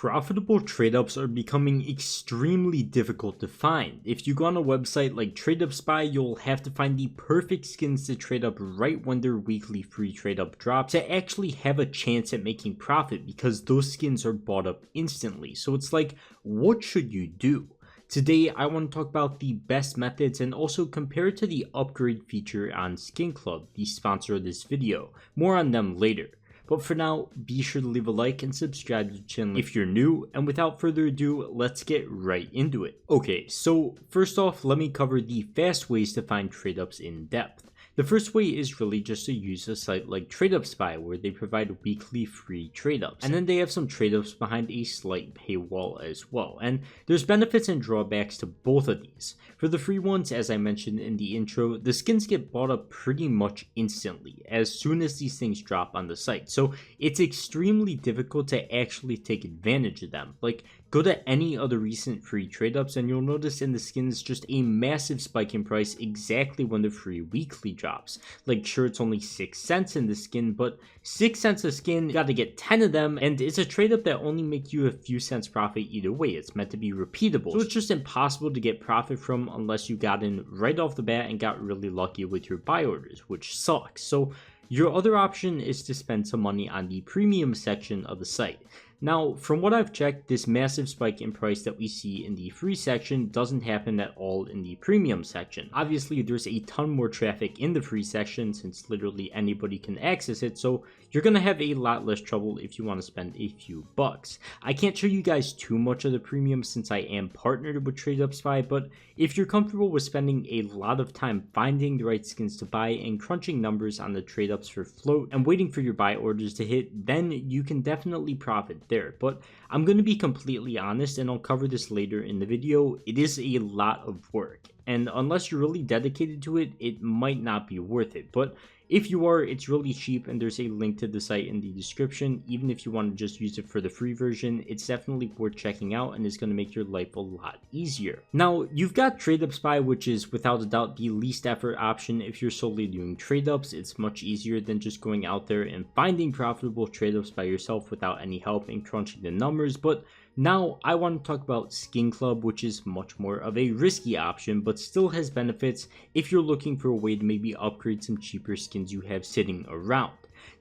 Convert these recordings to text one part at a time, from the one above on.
Profitable trade-ups are becoming extremely difficult to find. If you go on a website like TradeUpSpy, you'll have to find the perfect skins to trade up right when their weekly free trade-up drops to actually have a chance at making profit, because those skins are bought up instantly. So it's like, what should you do? Today, I want to talk about the best methods and also compare it to the upgrade feature on Skin Club, the sponsor of this video. More on them later. But for now, be sure to leave a like and subscribe to the channel if you're new, and without further ado, let's get right into it. Okay, so first off, let me cover the fast ways to find trade-ups in depth. The first way is really just to use a site like TradeUpSpy, where they provide weekly free trade-ups. And then they have some trade-ups behind a slight paywall as well. And there's benefits and drawbacks to both of these. For the free ones, as I mentioned in the intro, the skins get bought up pretty much instantly as soon as these things drop on the site. So it's extremely difficult to actually take advantage of them. Like, go to any other recent free trade-ups and you'll notice in the skins just a massive spike in price exactly when the free weekly drops. Like, sure, it's only 6 cents in the skin, but 6 cents a skin, you gotta get 10 of them, and it's a trade-up that only make you a few cents profit either way. It's meant to be repeatable, so it's just impossible to get profit from unless you got in right off the bat and got really lucky with your buy orders, which sucks. So your other option is to spend some money on the premium section of the site. Now, from what I've checked, this massive spike in price that we see in the free section doesn't happen at all in the premium section. Obviously, there's a ton more traffic in the free section since literally anybody can access it, so you're gonna have a lot less trouble if you want to spend a few bucks. I can't show you guys too much of the premium since I am partnered with TradeUpSpy, but if you're comfortable with spending a lot of time finding the right skins to buy and crunching numbers on the trade-ups for float and waiting for your buy orders to hit, then you can definitely profit there. But I'm going to be completely honest, and I'll cover this later in the video, it is a lot of work, and unless you're really dedicated to it, it might not be worth it. But if you are, it's really cheap, and there's a link to the site in the description. Even if you want to just use it for the free version, it's definitely worth checking out and it's going to make your life a lot easier. Now, you've got TradeUpSpy, which is without a doubt the least effort option if you're solely doing trade-ups. It's much easier than just going out there and finding profitable trade-ups by yourself without any help and crunching the numbers. But now I want to talk about Skin Club, which is much more of a risky option, but still has benefits if you're looking for a way to maybe upgrade some cheaper skins you have sitting around.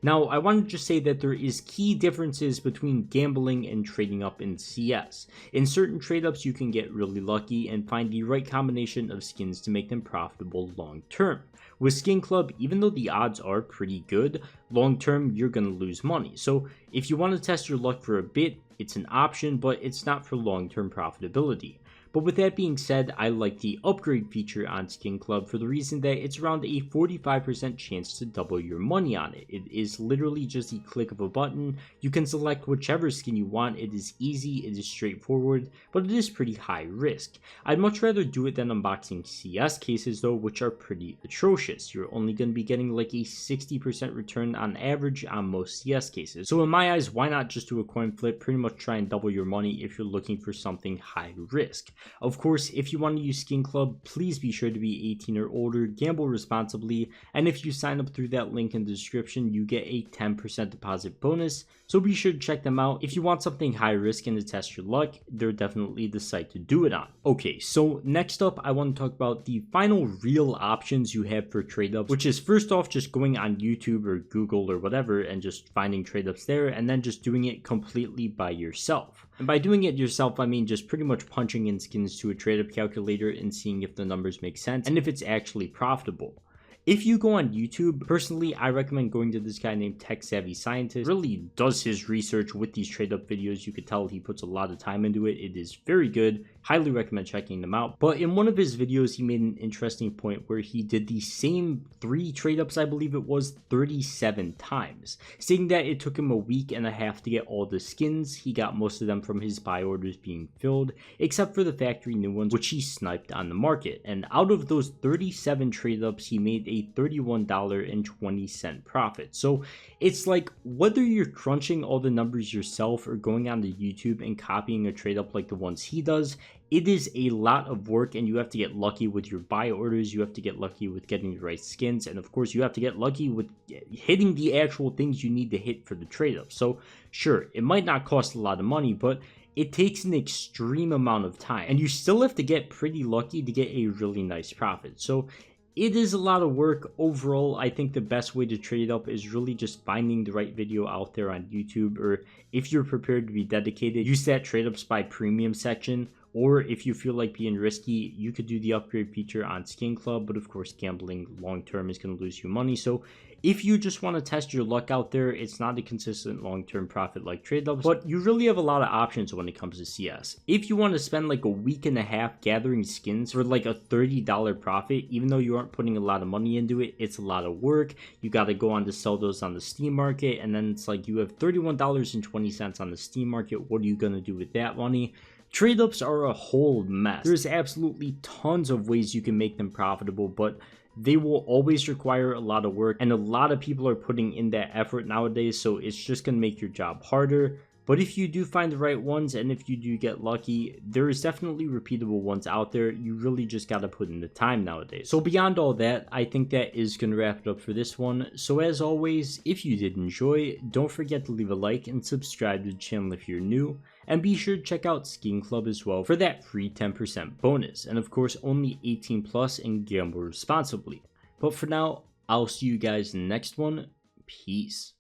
Now, I want to just say that there is key differences between gambling and trading up in CS. In certain trade-ups, you can get really lucky and find the right combination of skins to make them profitable long term. With Skin Club, even though the odds are pretty good, long term you're going to lose money. So if you want to test your luck for a bit, it's an option, but it's not for long-term profitability. But with that being said, I like the upgrade feature on Skin Club for the reason that it's around a 45% chance to double your money on it. It is literally just the click of a button. You can select whichever skin you want. It is easy, it is straightforward, but it is pretty high risk. I'd much rather do it than unboxing CS cases though, which are pretty atrocious. You're only going to be getting like a 60% return on average on most CS cases. So in my eyes, why not just do a coin flip, pretty much try and double your money if you're looking for something high risk. Of course, if you want to use Skin Club, please be sure to be 18 or older, gamble responsibly, and if you sign up through that link in the description, you get a 10% deposit bonus, so be sure to check them out. If you want something high risk and to test your luck, they're definitely the site to do it on. Okay, so next up, I want to talk about the final real options you have for trade-ups, which is first off just going on YouTube or Google or whatever and just finding trade-ups there, and then just doing it completely by yourself. And by doing it yourself, I mean just pretty much punching in skins to a trade-up calculator and seeing if the numbers make sense and if it's actually profitable. If you go on YouTube, personally, I recommend going to this guy named Tech Savvy Scientist. Really does his research with these trade-up videos. You could tell he puts a lot of time into it. It is very good. Highly recommend checking them out. But in one of his videos, he made an interesting point where he did the same 3 trade-ups, I believe it was, 37 times, stating that it took him a week and a half to get all the skins. He got most of them from his buy orders being filled, except for the factory new ones, which he sniped on the market. And out of those 37 trade-ups, he made a $31.20 profit. So it's like, whether you're crunching all the numbers yourself or going onto YouTube and copying a trade up like the ones he does, it is a lot of work, and you have to get lucky with your buy orders. You have to get lucky with getting the right skins, and of course you have to get lucky with hitting the actual things you need to hit for the trade up. So sure, it might not cost a lot of money, but it takes an extreme amount of time, and you still have to get pretty lucky to get a really nice profit. So it is a lot of work. Overall, I think the best way to trade up is really just finding the right video out there on YouTube, or if you're prepared to be dedicated, use that trade up spy premium section. Or if you feel like being risky, you could do the upgrade feature on Skin Club, but of course gambling long term is going to lose you money. So if you just want to test your luck out there, it's not a consistent long-term profit like trade ups, but you really have a lot of options when it comes to CS. If you want to spend like a week and a half gathering skins for like a $30 profit, even though you aren't putting a lot of money into it, it's a lot of work. You got to go on to sell those on the Steam market, and then it's like you have $31.20 on the Steam market. What are you going to do with that money? Trade ups are a whole mess. There's absolutely tons of ways you can make them profitable, but they will always require a lot of work, and a lot of people are putting in that effort nowadays, so it's just going to make your job harder. But if you do find the right ones, and if you do get lucky, there is definitely repeatable ones out there. You really just got to put in the time nowadays. So beyond all that, I think that is going to wrap it up for this one. So as always, if you did enjoy, don't forget to leave a like and subscribe to the channel if you're new. And be sure to check out Skin Club as well for that free 10% bonus. And of course, only 18 plus and gamble responsibly. But for now, I'll see you guys in the next one. Peace.